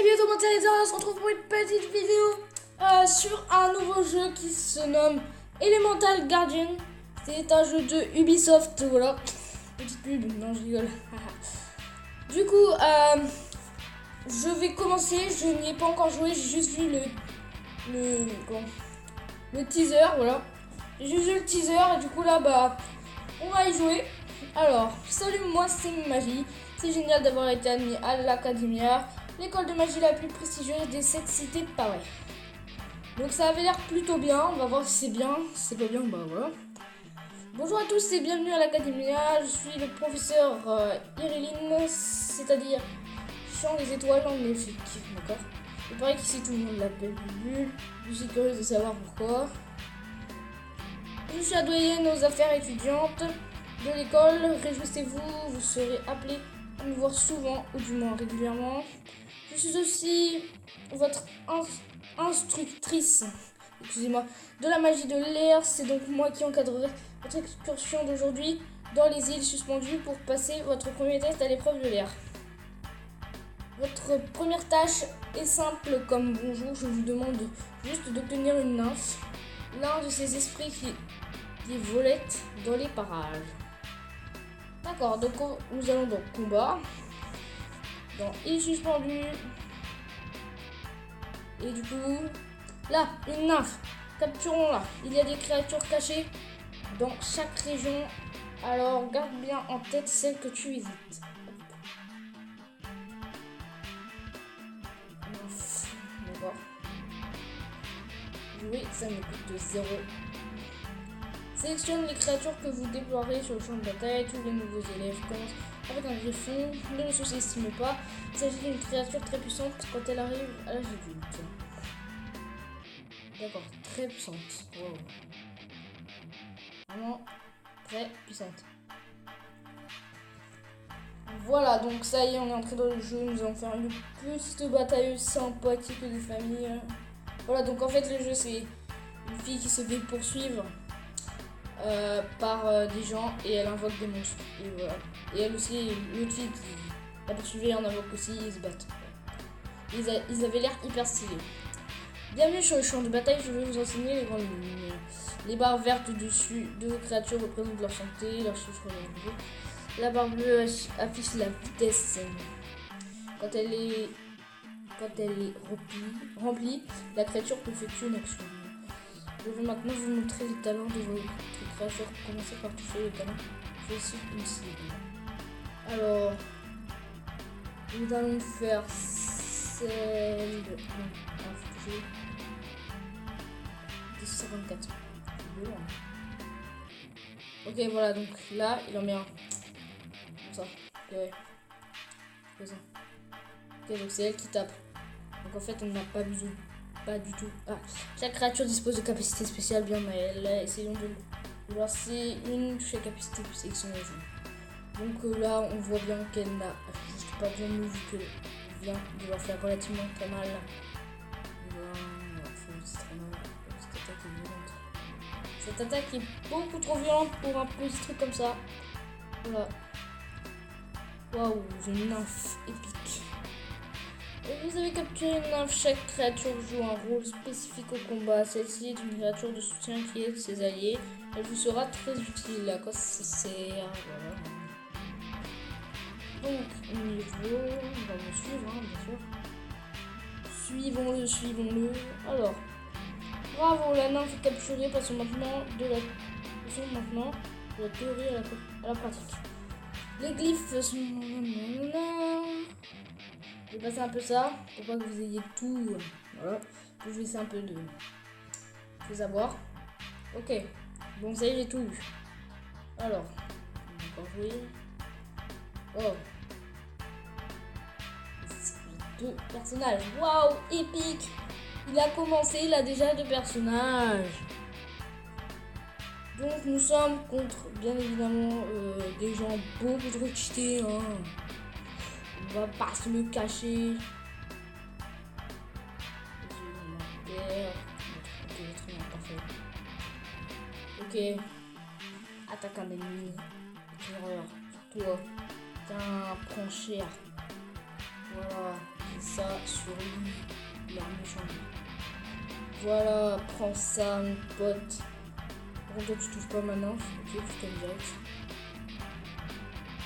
bientôt mon téléviseur, on se retrouve pour une petite vidéo sur un nouveau jeu qui se nomme Elemental Guardian. C'est un jeu de Ubisoft, voilà. Petite pub, non je rigole. Du coup, je vais commencer, je n'y ai pas encore joué, j'ai juste vu le teaser, voilà. J'ai juste vu le teaser et du coup là, on va y jouer. Alors, salut, moi c'est Magie. C'est génial d'avoir été admis à l'Academia, l'école de magie la plus prestigieuse des 7 cités Paris. Donc ça avait l'air plutôt bien, on va voir si c'est bien, si c'est pas bien, bah voilà. Bonjour à tous et bienvenue à l'Academia, je suis le professeur Iréline, c'est-à-dire chant des étoiles en électrique, d'accord. Il paraît qu'ici tout le monde l'appelle Bulle, je suis curieuse de savoir pourquoi. Je suis la doyenne aux affaires étudiantes de l'école, réjouissez-vous, vous serez appelé à me voir souvent, ou du moins régulièrement. Je suis aussi votre instructrice, excusez-moi, de la magie de l'air. C'est donc moi qui encadrerai votre excursion d'aujourd'hui dans les îles suspendues pour passer votre premier test à l'épreuve de l'air. Votre première tâche est simple comme bonjour, je vous demande juste d'obtenir une nymphe, l'un de ces esprits qui volette dans les parages. D'accord, donc nous allons donc combat dans île suspendue. Et du coup, là, une nymphe. Capturons-la. Il y a des créatures cachées dans chaque région. Alors, garde bien en tête celle que tu visites. Nymphe. D'accord. Jouer, ça me coûte 0. Sélectionne les créatures que vous déploierez sur le champ de bataille. Tous les nouveaux élèves commencent avec un griffon. Ne le sous-estimez pas. Il s'agit d'une créature très puissante quand elle arrive à l'âge adulte. D'accord, très puissante. Wow. Vraiment très puissante. Voilà, donc ça y est, on est entré dans le jeu. Nous allons faire une petite bataille sympathique de famille. Voilà, donc en fait, le jeu, c'est une fille qui se fait poursuivre par des gens et elle invoque des monstres. Et voilà. Et elle aussi, l'autre fille qui la poursuivait en invoque aussi, ils se battent. Ils avaient l'air hyper stylés. Bienvenue sur le champ de bataille, je vais vous enseigner les grandes lignes. Les barres vertes au-dessus de vos créatures représentent leur santé, leur chiffre nerveux. La barre bleue affiche la vitesse. Quand elle est remplie, la créature peut effectuer une action. Je vais maintenant vous montrer les talents de vos créatures. Commencez par toucher les talents. Je suis une cible. Alors, nous allons faire celle de... Non, faut toucher 54. Ok, voilà, donc là, il en met un. Comme ça. Ok. Comme ça. Ok, donc c'est elle qui tape. Donc en fait, on n'a pas besoin. Pas du tout. Ah, chaque créature dispose de capacités spéciales, bien, mais essayons de lancer une touche à capacité plus sélectionnée. Donc là, on voit bien qu'elle n'a juste pas besoin de nous, vu que vient de leur faire relativement très mal. Cette attaque est beaucoup trop violente pour un petit truc comme ça. Voilà. Waouh, j'ai une nymphe épique. Et vous avez capturé une nymphe, chaque créature joue un rôle spécifique au combat. Celle-ci est une créature de soutien qui aide ses alliés. Elle vous sera très utile. À quoi ça sert? Voilà. Donc, niveau, on va me suivre, hein, bien sûr. Suivons-le. Alors, bravo, la nymphe est capturée. Passons maintenant de la théorie à la pratique. Les glyphes sont... Je vais passer un peu ça, pour pas que vous ayez tout. Voilà. Je vais essayer un peu de savoir. Ok. Bon, ça y est, j'ai tout eu. Alors, on va encore jouer. Oh. J'ai 2 personnages. Waouh, épique. Il a commencé, il a déjà 2 personnages. Donc nous sommes contre, bien évidemment, des gens beaucoup trop cheatés. Hein. On va pas se le cacher. Ok. Attaque un ennemi. Terreur. Toi. Tiens, prends cher. Voilà. ça sur lui, leur méchant lui. Voilà, prends ça mon pote. Par contre toi tu touches pas maintenant, ok, tu t'aimes direct.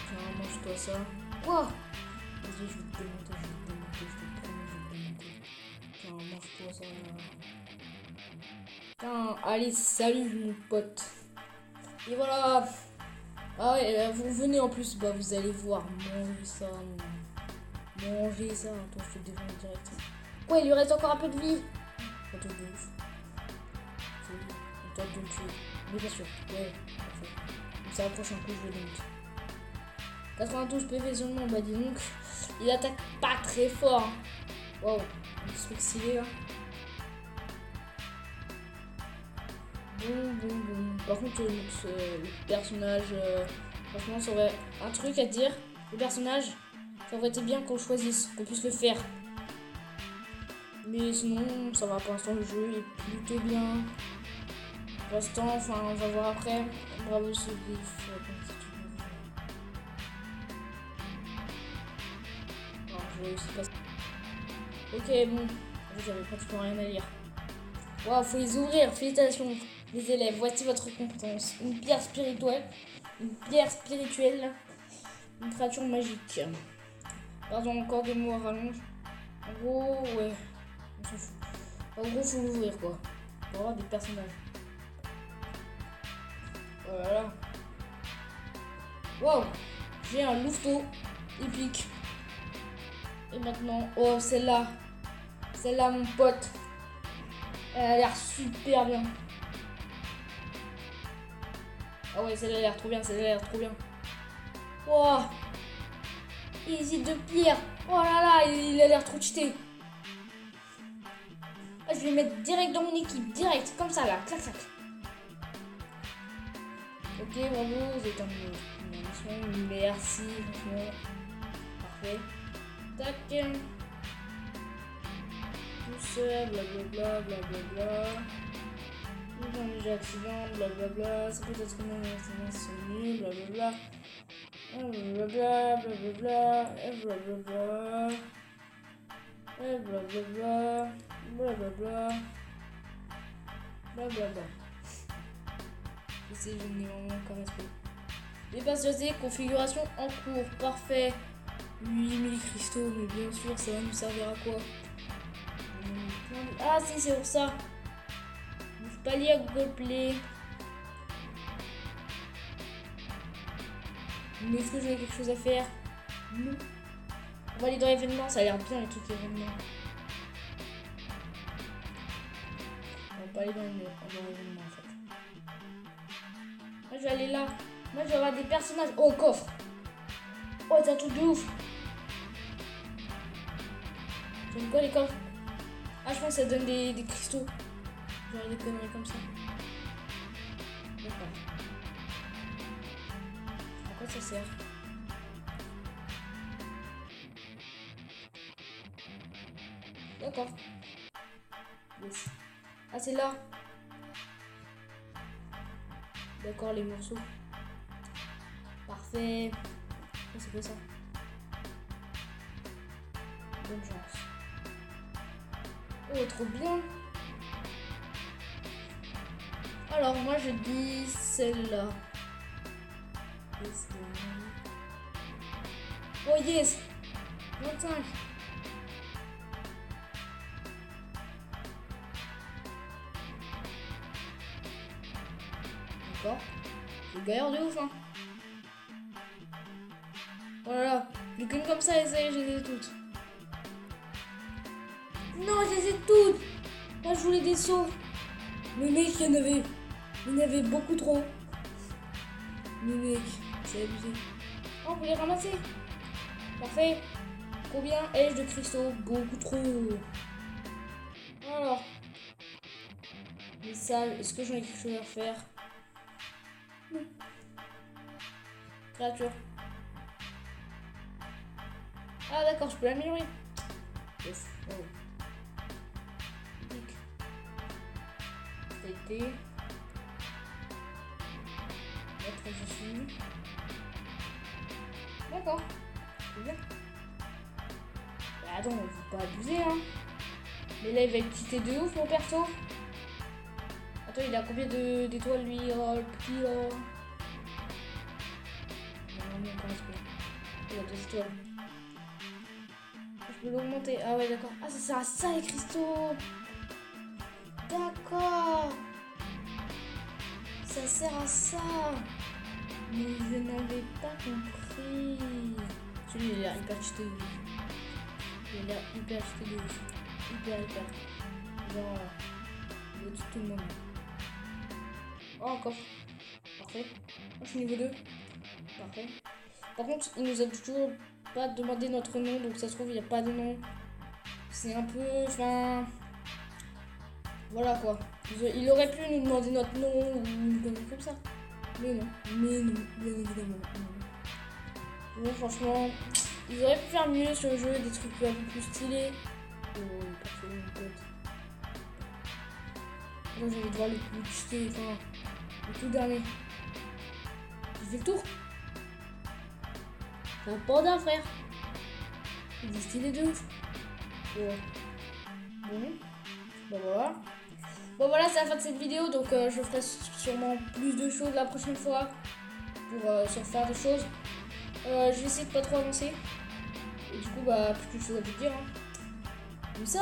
Tiens, mange-toi ça. Wouah. Vas-y, je vais te démonter, je te promets, je vais te démonter. Tiens, mange-toi ça. Tiens, allez, salut mon pote. Et voilà. Ah ouais, vous venez en plus, bah vous allez voir, manger ça. Manger ça, attends, je te démonte direct. Ouais, il lui reste encore un peu de vie. Pas de ouf. On tente de le tuer. Mais bien sûr, ouais, parfait. Comme ça, prochain coup, je le démonte. 92 PV seulement, bah dis donc, il attaque pas très fort. Waouh, un petit truc stylé là. Bon. Par contre, le personnage, franchement, ça aurait un truc à dire. Le personnage, ça aurait été bien qu'on le choisisse, qu'on puisse le faire. Mais sinon, ça va pour l'instant, le jeu est plutôt bien. Pour l'instant, enfin, on va voir après. Bravo, c'est vif. Alors, je vais aussi passer. Ok, bon. J'avais pratiquement rien à lire. Waouh, faut les ouvrir. Félicitations, les élèves. Voici votre récompense. Une pierre spirituelle. Une créature magique. Pardon, encore des mots à rallonge. En gros, ouais. On s'en fout. En gros, faut l'ouvrir quoi. Pour avoir des personnages. Voilà. Waouh, j'ai un louveteau épique. Et maintenant, oh, celle-là, mon pote, elle a l'air super bien. Ah ouais, celle-là a l'air trop bien, Oh, easy de pierre. Oh là là, il a l'air trop cheaté. Ah, je vais le mettre direct dans mon équipe, direct, comme ça là, clac. Ok, bravo, vous êtes en mission. Merci, franchement. Parfait. Tac. Tout seul, blablabla. Nous avons déjà accident, blablabla. C'est peut-être que mon accident c'est nul, blablabla. Blablabla. C'est généralement comme respect. Les passagers, configuration en cours, parfait. 8000 cristaux, mais bien sûr, ça va nous servir à quoi? Ah si, c'est pour ça. Je suis pas lié à Google Play. Mais est-ce que j'ai quelque chose à faire? Non. On va aller dans l'événement, ça a l'air bien les trucs événements. On va pas aller dans l'événement en fait. Moi je vais aller là. Moi je vais avoir des personnages. Oh, coffre. Oh, c'est un truc de ouf. Ça donne quoi les coffres? Ah, je pense que ça donne des cristaux. Genre des conneries comme ça. D'accord. À quoi ça sert? D'accord. Yes. Ah, c'est là. D'accord, les morceaux. Parfait. Oh, c'est quoi ça? Bonne chance. Oh, trop bien. Alors, moi, je dis celle-là. Oh, yes. 25. D'accord. C'est gaillard de ouf, hein. Oh là là. Plus qu'une comme ça, et ça y est, je les ai toutes. Non, je les ai toutes. Moi, je voulais des sauts. Mais mec, il y en avait beaucoup trop. Mais mec, c'est abusé. Oh, on peut les ramasser. Parfait. Combien ai-je de cristaux? Beaucoup trop. Alors. Les salles, est-ce que j'en ai quelque chose à faire? Non. Créature. Ah d'accord, je peux l'améliorer. Yes. Oh. Qualité. Mettre dessus. D'accord. C'est bien. Attends, faut pas abuser, hein. Mais là, il va être quitté de ouf, mon perso. Attends, il a combien d'étoiles, lui? Oh, le petit, là. Non, quand même. Il a 2 étoiles. Je peux l'augmenter. Ah ouais, d'accord. Ah, ça sert à ça, les cristaux. D'accord. Ça sert à ça. Mais je n'avais pas compris. Celui, il a l'air hyper cheaté de ouf. Il a l'air hyper cheaté de ouf. Hyper. Genre, il est tout le monde. Oh, encore. Parfait. Oh, je suis niveau 2. Parfait. Par contre, il nous a toujours pas demandé notre nom, donc ça se trouve, il n'y a pas de nom. C'est un peu. Enfin. Voilà quoi. Il aurait pu nous demander notre nom ou une connerie comme ça. Mais non, bien évidemment. Non. Bon, franchement, ils auraient pu faire mieux sur le jeu, des trucs un peu plus stylés. Oh, parfait, mon pote. Moi, j'ai envie de voir le plus stylé, enfin, le tout dernier. J'ai fait le tour. C'est un panda, frère. Il est stylé de ouf. Ouais. Bon. Bah voilà. Bon voilà, c'est la fin de cette vidéo, donc je ferai sûrement plus de choses la prochaine fois pour se refaire des choses. Je vais essayer de pas trop avancer. Et du coup, bah, plus de choses à vous dire. Hein. Comme ça.